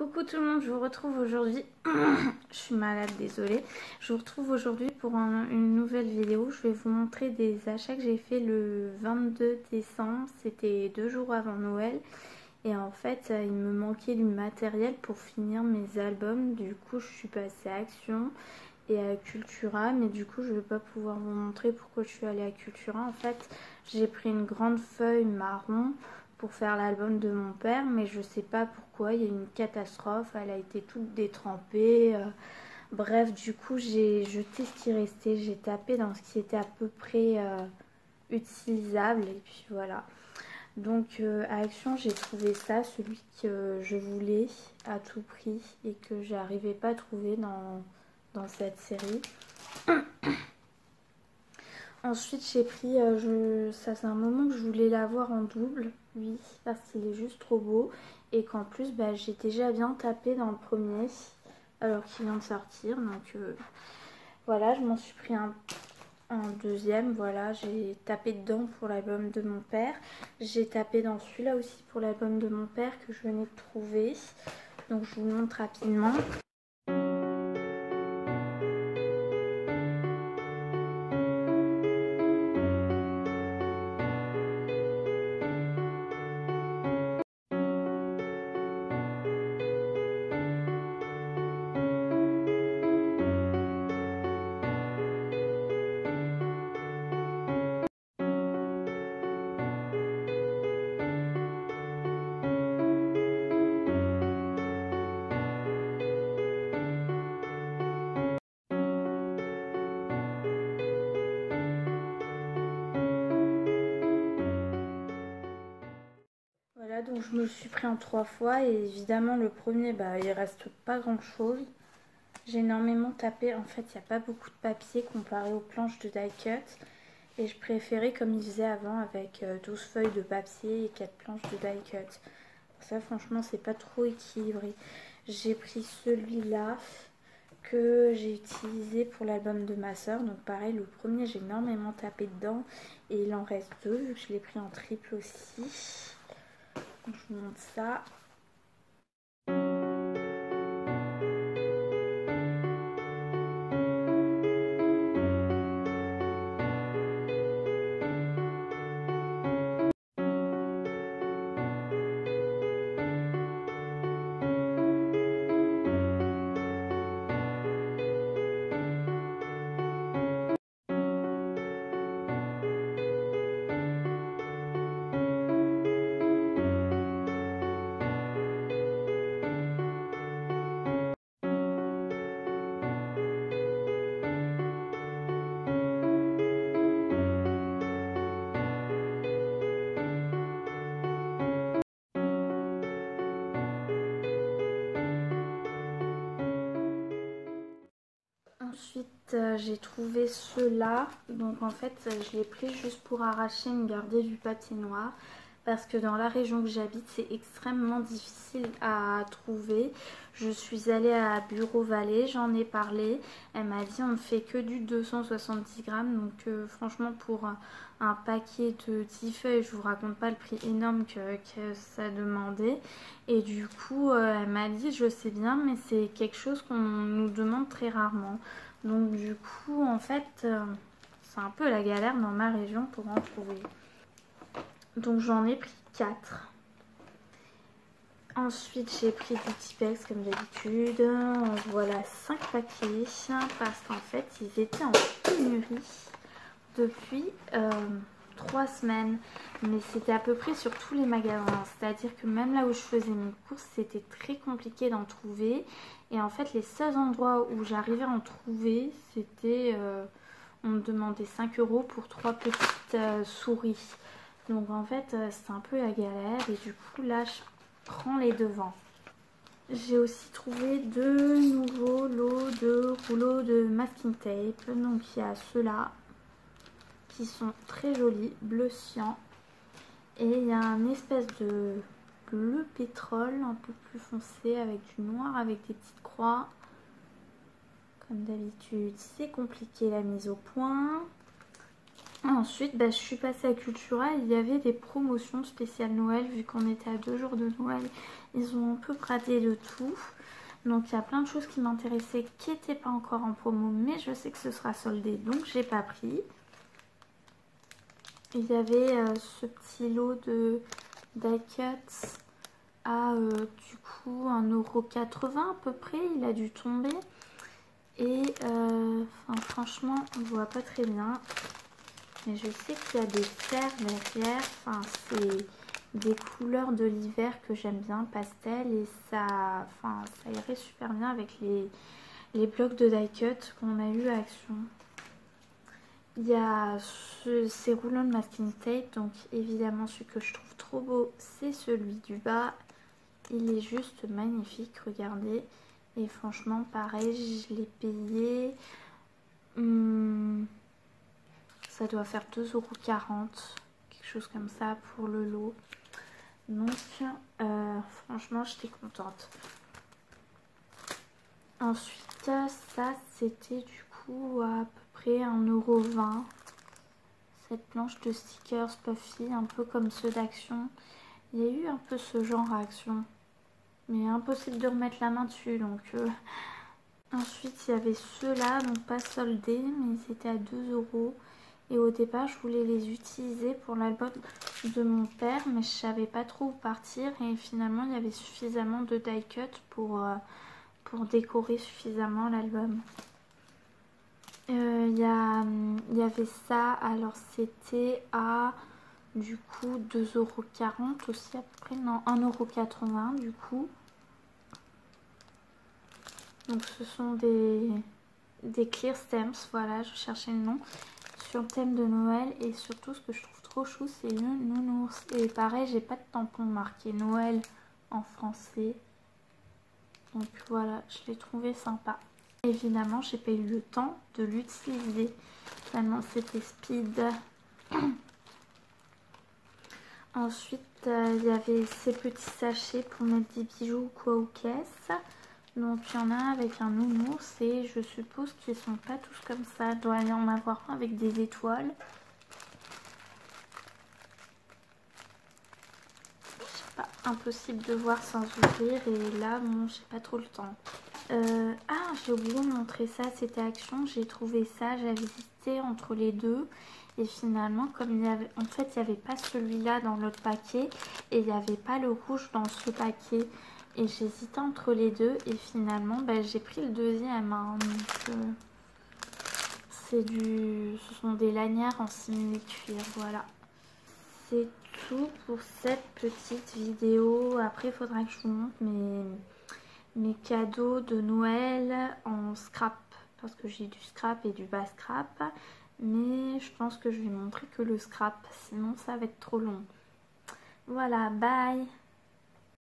Coucou tout le monde, je vous retrouve aujourd'hui, je suis malade, désolée. Je vous retrouve aujourd'hui pour une nouvelle vidéo. Je vais vous montrer des achats que j'ai fait le 22 décembre, c'était 2 jours avant Noël. Et en fait, il me manquait du matériel pour finir mes albums. Du coup, je suis passée à Action et à Cultura. Mais du coup, je ne vais pas pouvoir vous montrer pourquoi je suis allée à Cultura. En fait, j'ai pris une grande feuille marron pour faire l'album de mon père. Mais je ne sais pas pourquoi, il y a eu une catastrophe. Elle a été toute détrempée. Bref, du coup, j'ai jeté ce qui restait. J'ai tapé dans ce qui était à peu près utilisable. Et puis voilà. Donc à Action, j'ai trouvé ça, celui que je voulais à tout prix et que j'arrivais pas à trouver dans cette série. Ensuite, j'ai pris, ça c'est un moment que je voulais l'avoir en double, oui, parce qu'il est juste trop beau. Et qu'en plus, j'ai déjà bien tapé dans le premier, alors qu'il vient de sortir. Donc voilà, je m'en suis pris un deuxième. Voilà, j'ai tapé dedans pour l'album de mon père. J'ai tapé dans celui-là aussi pour l'album de mon père que je venais de trouver. Donc je vous le montre rapidement. Voilà, donc je me le suis pris en 3 fois et évidemment le premier, il reste pas grand chose. J'ai énormément tapé, en fait il n'y a pas beaucoup de papier comparé aux planches de die cut. Et je préférais comme ils faisaient avant avec 12 feuilles de papier et 4 planches de die cut. Ça franchement c'est pas trop équilibré. J'ai pris celui-là que j'ai utilisé pour l'album de ma soeur. Donc pareil, le premier j'ai énormément tapé dedans et il en reste 2 vu que je l'ai pris en triple aussi. Donc, je vous montre ça. Ensuite, j'ai trouvé ceux-là. Donc en fait, je l'ai pris juste pour arracher une garder du papier noir. Parce que dans la région que j'habite, c'est extrêmement difficile à trouver. Je suis allée à Bureau Vallée, j'en ai parlé. Elle m'a dit on ne fait que du 270 grammes. Donc franchement, pour un paquet de 10 feuilles, je vous raconte pas le prix énorme que ça demandait. Et du coup, elle m'a dit je sais bien, mais c'est quelque chose qu'on nous demande très rarement. Donc du coup, en fait, c'est un peu la galère dans ma région pour en trouver. Donc j'en ai pris 4. Ensuite j'ai pris du Tipex comme d'habitude. Voilà 5 paquets parce qu'en fait ils étaient en pénurie depuis 3 semaines. Mais c'était à peu près sur tous les magasins. C'est-à-dire que même là où je faisais mes courses, c'était très compliqué d'en trouver. Et en fait les seuls endroits où j'arrivais à en trouver, c'était... on me demandait 5 € pour 3 petites souris. Donc en fait c'est un peu la galère et du coup là je prends les devants. J'ai aussi trouvé 2 nouveaux lots de rouleaux de masking tape. Donc il y a ceux-là qui sont très jolis, bleu cyan. Et il y a un espèce de bleu pétrole un peu plus foncé avec du noir avec des petites croix. Comme d'habitude c'est compliqué la mise au point. Ensuite, je suis passée à Cultura. Il y avait des promotions spéciales Noël. Vu qu'on était à 2 jours de Noël, ils ont un peu bradé de tout. Donc il y a plein de choses qui m'intéressaient qui n'étaient pas encore en promo. Mais je sais que ce sera soldé, donc j'ai pas pris. Il y avait ce petit lot de die cuts à du coup 1,80 € à peu près. Il a dû tomber. Et franchement, on voit pas très bien. Mais je sais qu'il y a des serres derrière. Enfin, c'est des couleurs de l'hiver que j'aime bien, pastel. Et ça irait super bien avec les blocs de die cut qu'on a eu à Action. Il y a ces roulons de masking tape. Donc évidemment, celui que je trouve trop beau, c'est celui du bas. Il est juste magnifique, regardez. Et franchement, pareil, je l'ai payé... ça doit faire 2,40 €, quelque chose comme ça pour le lot. Donc, franchement, j'étais contente. Ensuite, ça, c'était du coup à peu près 1,20 €. Cette planche de stickers puffy, un peu comme ceux d'Action. Il y a eu un peu ce genre à Action. Mais impossible de remettre la main dessus, donc... Ensuite, il y avait ceux-là, donc pas soldés, mais ils étaient à 2 €. Et au départ, je voulais les utiliser pour l'album de mon père, mais je savais pas trop où partir. Et finalement, il y avait suffisamment de die cut pour décorer suffisamment l'album. Il y avait ça, alors c'était à du coup 2,40 € aussi à peu près, non 1,80 € du coup. Donc ce sont des clear stamps, voilà, je cherchais le nom, sur le thème de Noël. Et surtout, ce que je trouve trop chou, c'est le nounours. Et pareil, j'ai pas de tampon marqué Noël en français. Donc voilà, je l'ai trouvé sympa. Évidemment, j'ai pas eu le temps de l'utiliser, tellement c'était speed. Ensuite, il y avait ces petits sachets pour mettre des bijoux ou quoi aux caisses. Donc il y en a avec un nounours et je suppose qu'ils sont pas tous comme ça. Il doit y en avoir un avec des étoiles. Je sais pas, impossible de voir sans ouvrir et là, bon, j'ai pas trop le temps. Ah, j'ai oublié de montrer ça, c'était Action. J'ai trouvé ça, j'avais hésité entre les deux. Et finalement, comme il y avait, en fait, il n'y avait pas celui-là dans l'autre paquet et il n'y avait pas le rouge dans ce paquet. Et j'hésitais entre les deux et finalement j'ai pris le deuxième. Hein, donc, ce sont des lanières en simili-cuir, voilà. C'est tout pour cette petite vidéo. Après, il faudra que je vous montre mes cadeaux de Noël en scrap. Parce que j'ai du scrap et du bas scrap. Mais je pense que je vais montrer que le scrap. Sinon, ça va être trop long. Voilà, bye!